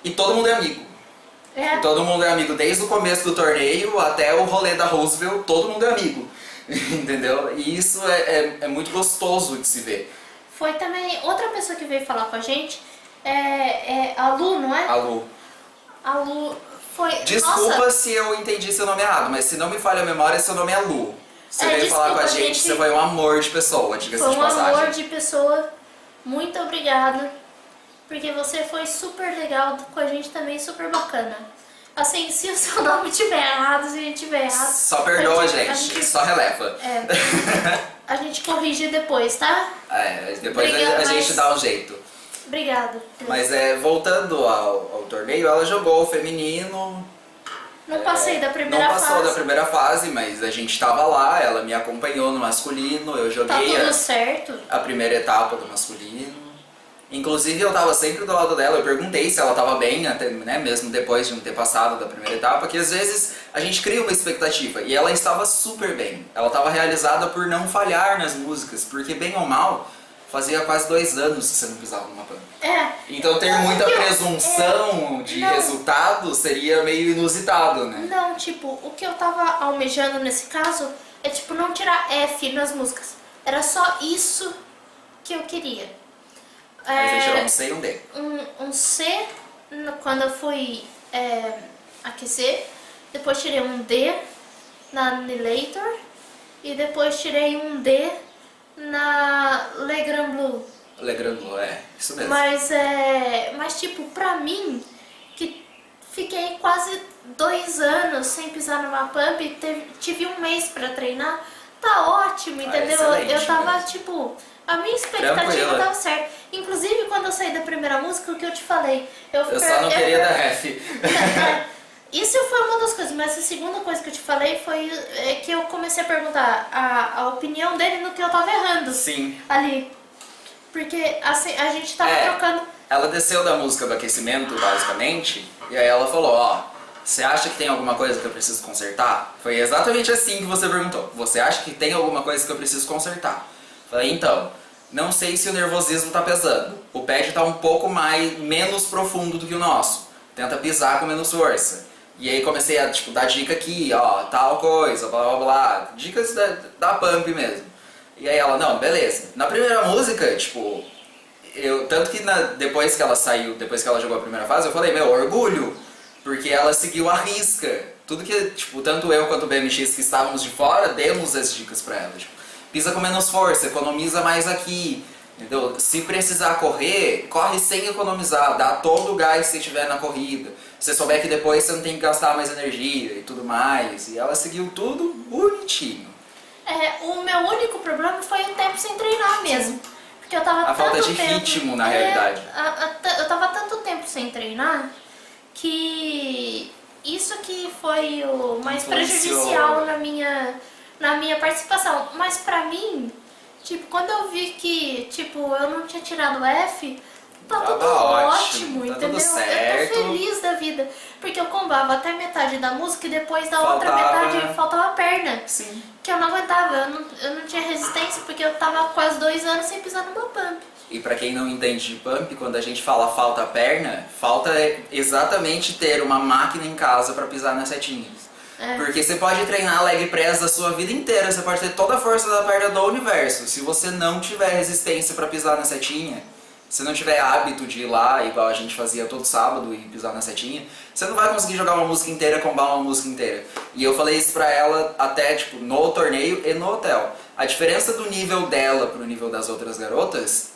e todo mundo é amigo. É. E todo mundo é amigo desde o começo do torneio até o rolê da Roosevelt, todo mundo é amigo. Entendeu? E isso é muito gostoso de se ver. Foi também outra pessoa que veio falar com a gente, é a Lu, não é? A Lu. A Lu foi... Desculpa Nossa, se eu entendi seu nome errado, mas se não me falha a memória, seu nome é Lu. Você veio falar com a desculpa, gente, você foi um amor de pessoa, diga-se foi de um passagem. amor de pessoa. Muito obrigada. Porque você foi super legal com a gente também, super bacana. Assim, se o seu nome estiver errado, se a gente estiver errado... Só perdoa, gente, só releva. A gente corrige depois, tá? Depois Obrigada, a gente dá um jeito. Obrigada. Mas voltando ao torneio, ela jogou o feminino. Não passei da primeira fase. Não passou da primeira fase, mas a gente tava lá, ela me acompanhou no masculino, eu Tá joguei tudo certo. a primeira etapa do masculino. Inclusive eu tava sempre do lado dela, eu perguntei se ela tava bem, até, né, mesmo depois de não ter passado da primeira etapa, que às vezes a gente cria uma expectativa, e ela estava super bem. Ela estava realizada por não falhar nas músicas, porque bem ou mal, fazia quase 2 anos que você não pisava numa pampa. Então ter muita presunção de resultado seria meio inusitado, né? Não, tipo, o que eu tava almejando nesse caso é tipo não tirar F nas músicas. Era só isso que eu queria. Mas você tirou um C e um D. Um C quando eu fui aquecer, depois tirei um D na Annihilator e depois tirei um D na Le Grand Blue. Le Grand Blue, isso mesmo. Mas tipo, pra mim, que fiquei quase 2 anos sem pisar numa pump e tive 1 mês pra treinar, tá ótimo, entendeu? Eu tava mesmo. tipo... A minha expectativa Tranquila. tava certa. Inclusive, quando eu saí da primeira música, o que eu te falei... Eu só não queria dar F. Isso foi uma das coisas, mas a segunda coisa que eu te falei foi que eu comecei a perguntar a opinião dele no que eu tava errando. Sim. Ali. Porque assim, a gente tava trocando... Ela desceu da música do aquecimento, basicamente, e aí ela falou, você acha que tem alguma coisa que eu preciso consertar? Foi exatamente assim que você perguntou. Você acha que tem alguma coisa que eu preciso consertar? Falei, então, não sei se o nervosismo tá pesando. O pad tá um pouco menos profundo do que o nosso. Tenta pisar com menos força. E aí comecei a dar dica aqui, tal coisa, blá blá blá. Dicas da pump mesmo. E aí ela, não, beleza. Na primeira música, tanto que depois que ela saiu, depois que ela jogou a primeira fase, eu falei, meu, orgulho. Porque ela seguiu a risca. Tudo que, tanto eu quanto o BMX que estávamos de fora, demos as dicas pra ela. Pisa com menos força, economiza mais aqui, entendeu? Se precisar correr, corre sem economizar, dá todo o gás que você tiver na corrida. Se você souber que depois você não tem que gastar mais energia e tudo mais. E ela seguiu tudo bonitinho. O meu único problema foi o tempo sem treinar mesmo. Porque eu tava A falta de ritmo, na realidade. Eu tava tanto tempo sem treinar que isso que foi o mais prejudicial na minha participação. Mas pra mim, quando eu vi que, eu não tinha tirado F, tá tudo ótimo, tá entendeu? tudo certo. Eu tô feliz da vida. Porque eu combava até metade da música e depois da outra metade faltava a perna. Sim. Que eu não aguentava, eu não tinha resistência porque eu tava quase 2 anos sem pisar numa pump. E pra quem não entende de pump, quando a gente fala falta a perna, falta exatamente ter uma máquina em casa pra pisar nas setinhas. Porque você pode treinar leg press a sua vida inteira, você pode ter toda a força da perna do universo. Se você não tiver resistência pra pisar na setinha, se não tiver hábito de ir lá, igual a gente fazia todo sábado e pisar na setinha, você não vai conseguir jogar uma música inteira, combar uma música inteira. E eu falei isso pra ela até no torneio e no hotel. A diferença do nível dela pro nível das outras garotas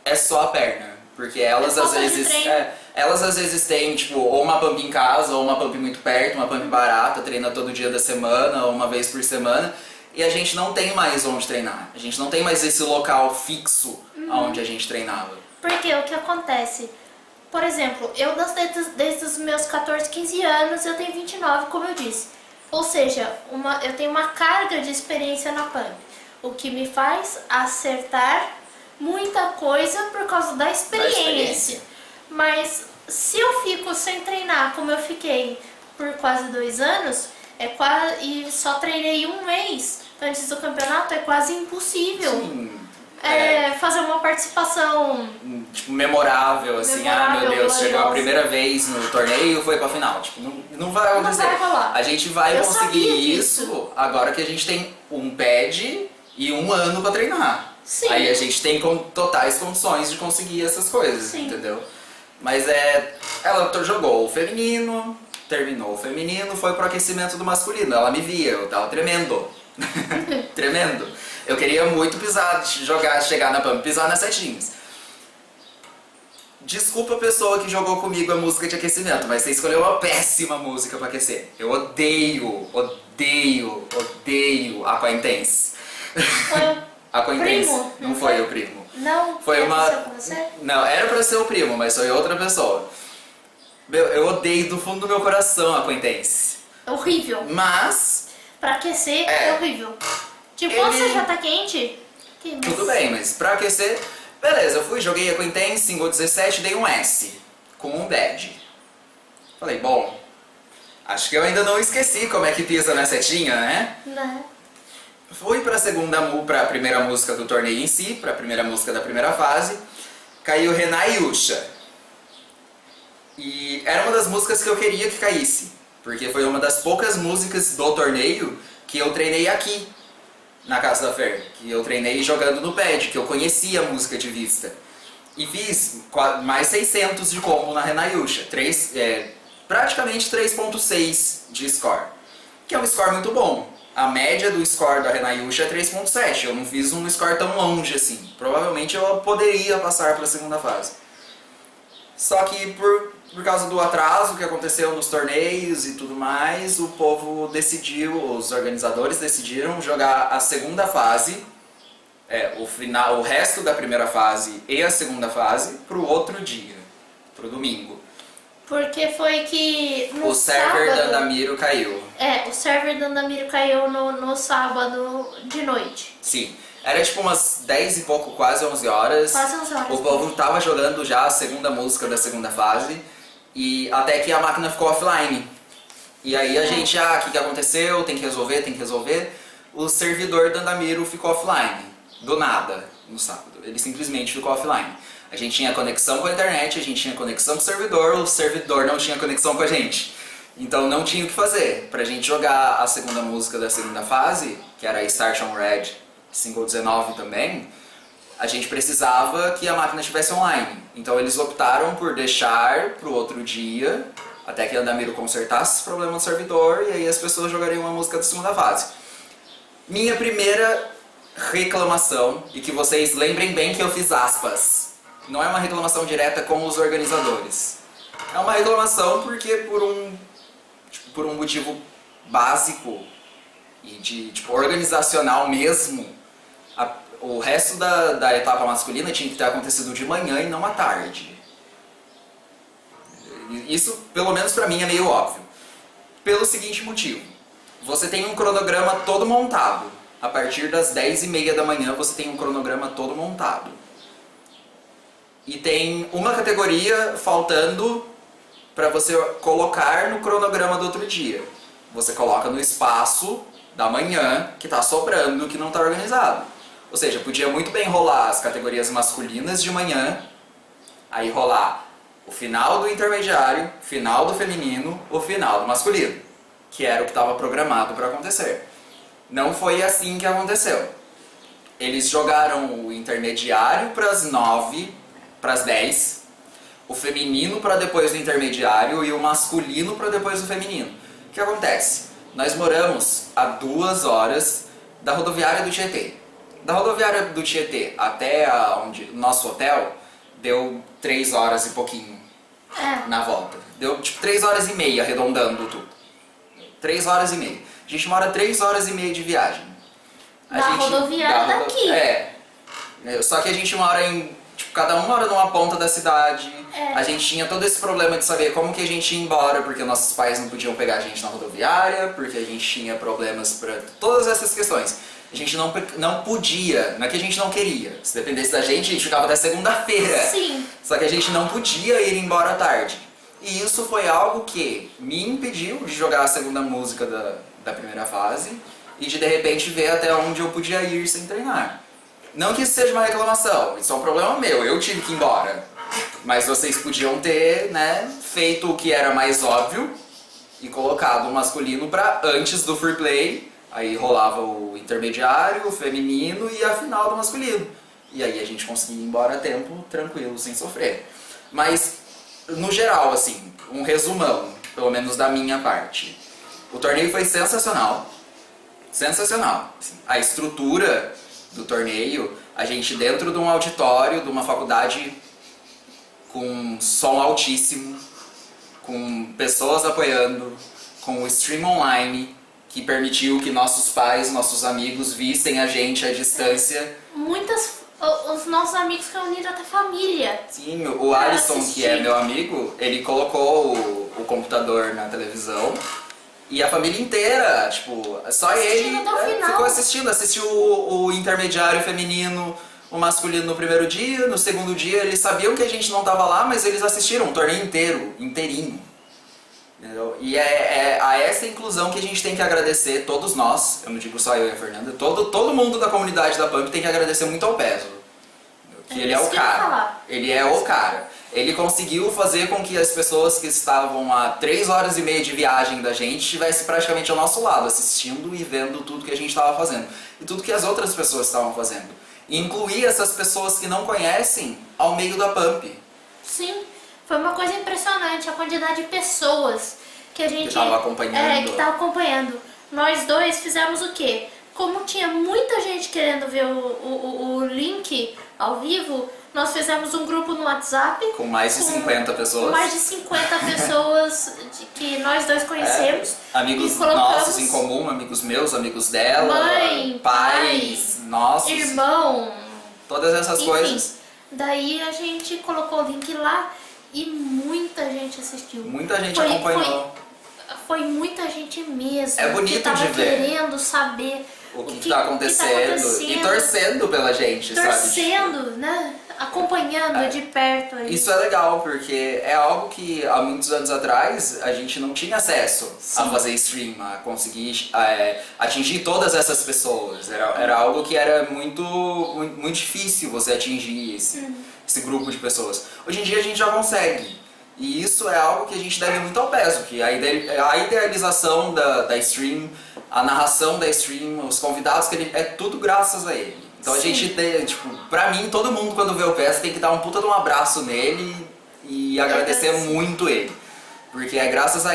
é só a perna. Porque elas às vezes têm, ou uma pump em casa, ou uma pump muito perto, uma pump barata, treina todo dia da semana, ou uma vez por semana. E a gente não tem mais onde treinar. A gente não tem mais esse local fixo onde a gente treinava. Porque o que acontece? Por exemplo, eu desde os meus 14, 15 anos, eu tenho 29, como eu disse. Ou seja, eu tenho uma carga de experiência na pump. O que me faz acertar muita coisa por causa da experiência. Mas se eu fico sem treinar como eu fiquei por quase 2 anos, e só treinei 1 mês antes do campeonato, é quase impossível. Sim. fazer uma participação tipo, memorável, assim, Memorável, meu Deus, chegou a gloriosa. primeira vez no torneio, foi pra final. Tipo, não vai acontecer. vai rolar. A gente vai Eu conseguir sabia isso disso. agora que a gente tem um pad e um ano pra treinar. Sim. Aí a gente tem totais condições de conseguir essas coisas, Sim. entendeu? Mas ela jogou o feminino, terminou o feminino, foi pro aquecimento do masculino. Ela me via, eu tava tremendo. Tremendo. Eu queria muito chegar na pump, pisar nas setinhas. Desculpa a pessoa que jogou comigo a música de aquecimento, mas você escolheu uma péssima música pra aquecer. Eu odeio Aqua Intense. Foi Aqua Intense. primo, Não foi o primo. Não, Foi uma. aconteceu com você? Não, era pra ser o primo, mas foi outra pessoa. Meu, eu odeio do fundo do meu coração Aqua Intense. É horrível. Mas, Pra aquecer é horrível. Tipo, Ele- você já tá quente? Que tudo bem, mas pra aquecer, beleza, eu fui, joguei Aqua Intense, single 17, dei um S, com um bad. Falei, bom, acho que eu ainda não esqueci como é que pisa na setinha, né? Né? Fui pra primeira música do torneio em si, pra primeira música da primeira fase, caiu Renai Yusha. E era uma das músicas que eu queria que caísse, porque foi uma das poucas músicas do torneio que eu treinei aqui, na Casa da Fer, que eu treinei jogando no pad, que eu conhecia a música de vista. E fiz mais 600 de combo na Renayusha, praticamente 3.6 de score, que é um score muito bom. A média do score da Renayusha é 3.7, eu não fiz um score tão longe assim. Provavelmente eu poderia passar para a segunda fase. Só que por causa do atraso que aconteceu nos torneios e tudo mais, o povo decidiu, os organizadores decidiram jogar a segunda fase, o resto da primeira fase e a segunda fase pro outro dia, pro domingo. Porque foi que no O server sábado... da Andamiro caiu. o server da Andamiro caiu no sábado de noite. Sim. Era tipo umas 10 e pouco, quase 11 horas. Quase 11 horas. O povo tava jogando já a segunda música da segunda fase. E até que a máquina ficou offline. E aí a gente, o que aconteceu? Tem que resolver. O servidor da Andamiro ficou offline. Do nada, no sábado. Ele simplesmente ficou offline. A gente tinha conexão com a internet, a gente tinha conexão com o servidor não tinha conexão com a gente. Então não tinha o que fazer. Pra gente jogar a segunda música da segunda fase, que era Start on Red, single 19 também, a gente precisava que a máquina estivesse online. Então eles optaram por deixar pro outro dia, até que a Andamiro consertasse esse problema no servidor, e aí as pessoas jogariam a música da segunda fase. Minha primeira reclamação, e que vocês lembrem bem que eu fiz aspas, não é uma reclamação direta com os organizadores. É uma reclamação porque por um motivo básico e organizacional mesmo, o resto da etapa masculina tinha que ter acontecido de manhã e não à tarde. Isso, pelo menos pra mim, é meio óbvio. Pelo seguinte motivo. Você tem um cronograma todo montado. A partir das 10h30 da manhã você tem um cronograma todo montado. E tem uma categoria faltando para você colocar no cronograma do outro dia. Você coloca no espaço da manhã que está sobrando, que não está organizado. Ou seja, podia muito bem rolar as categorias masculinas de manhã, aí rolar o final do intermediário, final do feminino, o final do masculino, que era o que estava programado para acontecer. Não foi assim que aconteceu. Eles jogaram o intermediário para as 9, para as 10, o feminino para depois do intermediário e o masculino para depois do feminino. O que acontece? Nós moramos a 2 horas da rodoviária do Tietê. Da rodoviária do Tietê até nosso hotel, deu 3 horas e pouquinho na volta. Deu tipo 3 horas e meia, arredondando tudo. 3 horas e meia. A gente mora 3 horas e meia de viagem. Rodoviária daqui. Só que a gente mora cada um mora numa ponta da cidade. A gente tinha todo esse problema de saber como que a gente ia embora, porque nossos pais não podiam pegar a gente na rodoviária, porque a gente tinha problemas para todas essas questões. A gente não podia, não é que a gente não queria. Se dependesse da gente, a gente ficava até segunda-feira. Sim. Só que a gente não podia ir embora à tarde. E isso foi algo que me impediu de jogar a segunda música da primeira fase e de repente ver até onde eu podia ir sem treinar. Não que isso seja uma reclamação, isso é um problema meu, eu tive que ir embora. Mas vocês podiam ter, né, feito o que era mais óbvio e colocado o masculino pra antes do free play. Aí rolava o intermediário, o feminino e a final do masculino. E aí a gente conseguia ir embora a tempo, tranquilo, sem sofrer. Mas, no geral, assim, um resumão, pelo menos da minha parte. O torneio foi sensacional. Sensacional. Assim, a estrutura do torneio, a gente dentro de um auditório, de uma faculdade com som altíssimo, com pessoas apoiando, com o stream online, que permitiu que nossos pais, nossos amigos vissem a gente à distância. Os nossos amigos reuniram até família. Sim, o Alisson, que é meu amigo, ele colocou o computador na televisão e a família inteira, tipo, só ele ficou assistindo. Assistiu o intermediário feminino, o masculino no primeiro dia, no segundo dia eles sabiam que a gente não tava lá, mas eles assistiram o torneio inteiro, inteirinho. Entendeu? E é a essa inclusão que a gente tem que agradecer, todos nós, eu não digo só eu e a Fernanda, todo mundo da comunidade da Pump tem que agradecer muito ao Peso. Que ele é o cara. Ele é o cara. Ele conseguiu fazer com que as pessoas que estavam a 3 horas e meia de viagem da gente estivessem praticamente ao nosso lado, assistindo e vendo tudo que a gente estava fazendo. E tudo que as outras pessoas estavam fazendo. E incluir essas pessoas que não conhecem ao meio da Pump. Sim. Foi uma coisa impressionante, a quantidade de pessoas que a gente... Que tava acompanhando. Que tava acompanhando. Nós dois fizemos o quê? Como tinha muita gente querendo ver o link ao vivo, nós fizemos um grupo no WhatsApp. Com mais de 50 pessoas. Com mais de 50 pessoas que nós dois conhecemos. Amigos nossos em comum, amigos meus, amigos dela. Mãe, pais, nossos. irmão. Todas essas enfim, coisas. Daí a gente colocou o link lá. E muita gente assistiu. Muita gente acompanhou. Foi muita gente mesmo. É bonito que tava de ver. Querendo saber O que tá acontecendo. E torcendo pela gente, torcendo, sabe? né? Acompanhando de perto. Aí. Isso é legal, porque é algo que há muitos anos atrás a gente não tinha acesso a fazer stream, a conseguir atingir todas essas pessoas. Era algo que era muito difícil você atingir esse grupo de pessoas. Hoje em dia a gente já consegue. E isso é algo que a gente deve muito ao Peso, que a idealização da stream, a narração da stream, os convidados, que ele é tudo graças a ele. Então a gente tem, tipo, pra mim, todo mundo quando vê o Peso tem que dar um puta de um abraço nele e agradecer muito ele. Porque é graças a ele.